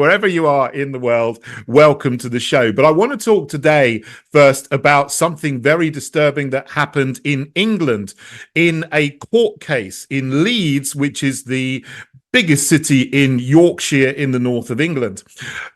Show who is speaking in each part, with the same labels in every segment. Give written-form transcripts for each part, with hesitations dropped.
Speaker 1: Wherever you are in the world, welcome to the show. But I want to talk today first about something very disturbing that happened in England in a court case in Leeds, which is the biggest city in Yorkshire in the north of England.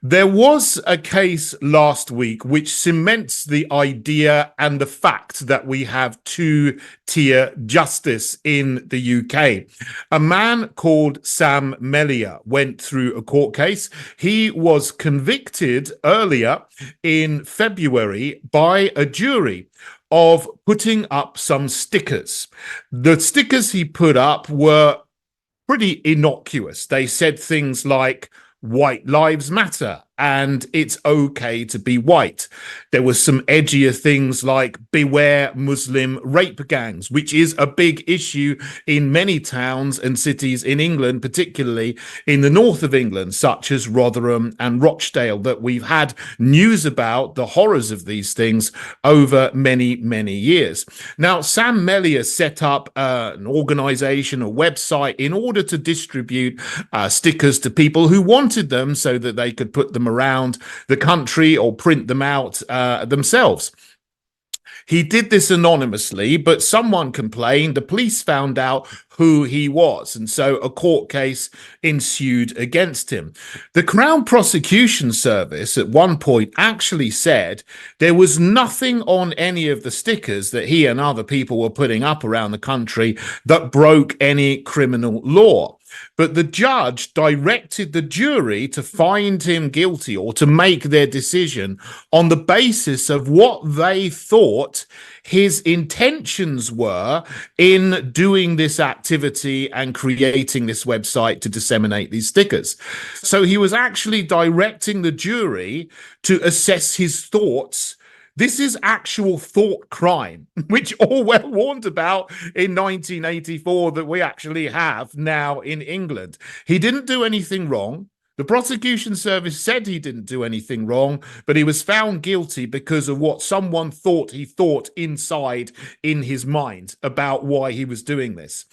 Speaker 1: There was a case last week which cements the idea and the fact that we have two-tier justice in the UK. A man called Sam Melia went through a court case. He was convicted earlier in February by a jury of putting up some stickers. The stickers he put up were pretty innocuous. They said things like "White Lives Matter" and "It's okay to be white." There was some edgier things like "Beware Muslim rape gangs," which is a big issue in many towns and cities in England, particularly in the north of England, such as Rotherham and Rochdale, that we've had news about the horrors of these things over many, many years. Now, Sam Melia set up an organization, a website, in order to distribute stickers to people who wanted them so that they could put them around the country or print them out themselves. He did this anonymously, but someone complained. The police found out who he was, and so a court case ensued against him. The Crown Prosecution Service at one point actually said there was nothing on any of the stickers that he and other people were putting up around the country that broke any criminal law. But the judge directed the jury to find him guilty or to make their decision on the basis of what they thought his intentions were in doing this activity and creating this website to disseminate these stickers. So he was actually directing the jury to assess his thoughts. This is actual thought crime, which Orwell warned about in 1984 that we actually have now in England. He didn't do anything wrong. The prosecution service said he didn't do anything wrong, but he was found guilty because of what someone thought he thought inside in his mind about why he was doing this.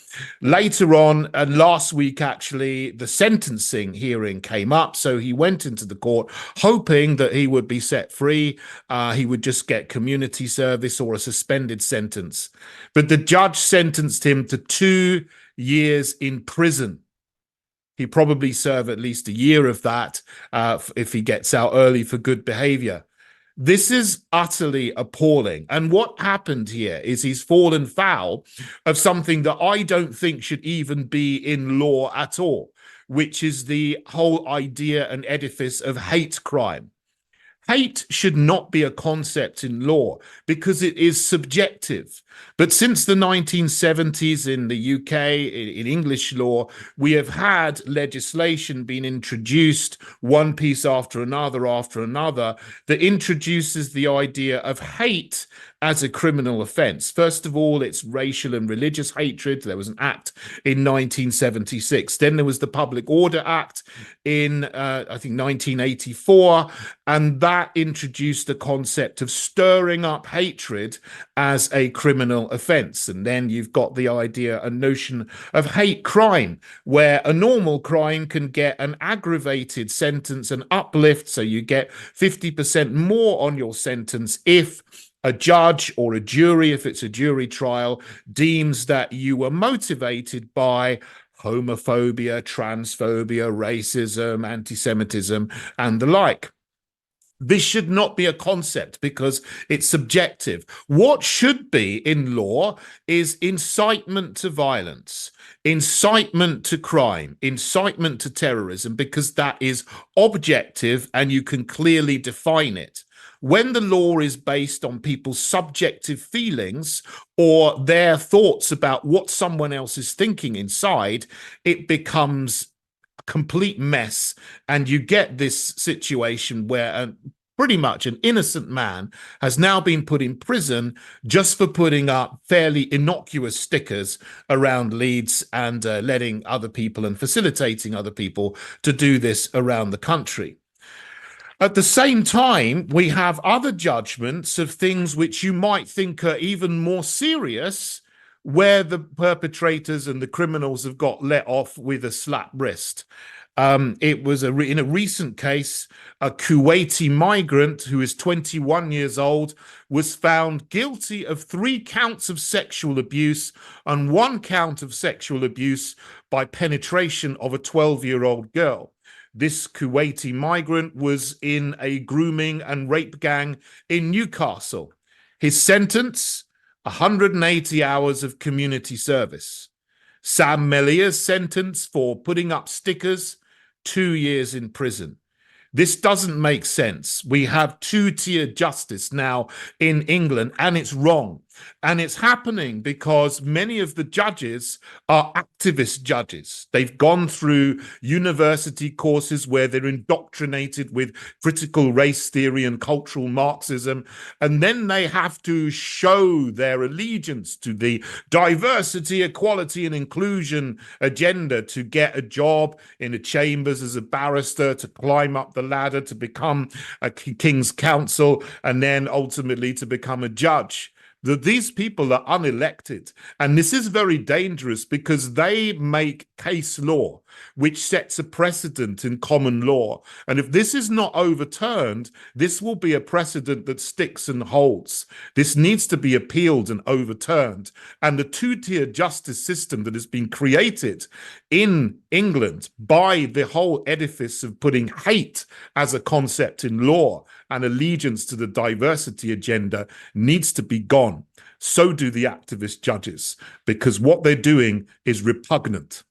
Speaker 1: Later on, and last week actually, the sentencing hearing came up, so he went into the court hoping that he would be set free. He would just get community service or a suspended sentence. But the judge sentenced him to 2 years in prison. He probably serve at least a year of that if he gets out early for good behavior. This is utterly appalling. And what happened here is he's fallen foul of something that I don't think should even be in law at all, which is the whole idea and edifice of hate crime. Hate should not be a concept in law because it is subjective. But since the 1970s in the UK, in English law, we have had legislation being introduced, one piece after another, that introduces the idea of hate as a criminal offence. First of all, it's racial and religious hatred. There was an act in 1976. Then there was the Public Order Act in, I think, 1984. And that introduced the concept of stirring up hatred as a criminal offence. And then you've got the idea, a notion of hate crime, where a normal crime can get an aggravated sentence, an uplift. So you get 50% more on your sentence if a judge or a jury, if it's a jury trial, deems that you were motivated by homophobia, transphobia, racism, anti-Semitism, and the like. This should not be a concept because it's subjective. What should be in law is incitement to violence, incitement to crime, incitement to terrorism, because that is objective and you can clearly define it. When the law is based on people's subjective feelings or their thoughts about what someone else is thinking inside, it becomes a complete mess. And you get this situation where pretty much an innocent man has now been put in prison just for putting up fairly innocuous stickers around Leeds and letting other people and facilitating other people to do this around the country. At the same time, we have other judgments of things which you might think are even more serious, where the perpetrators and the criminals have got let off with a slap wrist. It was in a recent case, a Kuwaiti migrant who is 21 years old was found guilty of 3 counts of sexual abuse and 1 count of sexual abuse by penetration of a 12-year-old girl. This Kuwaiti migrant was in a grooming and rape gang in Newcastle. His sentence, 180 hours of community service. Sam Melia's sentence for putting up stickers, 2 years in prison. This doesn't make sense. We have two-tier justice now in England, and it's wrong. And it's happening because many of the judges are activist judges. They've gone through university courses where they're indoctrinated with critical race theory and cultural Marxism, and then they have to show their allegiance to the diversity, equality, and inclusion agenda to get a job in the chambers as a barrister, to climb up the ladder, to become a King's Counsel, and then ultimately to become a judge. That these people are unelected, and this is very dangerous because they make case law which sets a precedent in common law, and if this is not overturned, this will be a precedent that sticks and holds. This needs to be appealed and overturned, and the two-tier justice system that has been created in England by the whole edifice of putting hate as a concept in law and allegiance to the diversity agenda needs to be gone. So do the activist judges, because what they're doing is repugnant.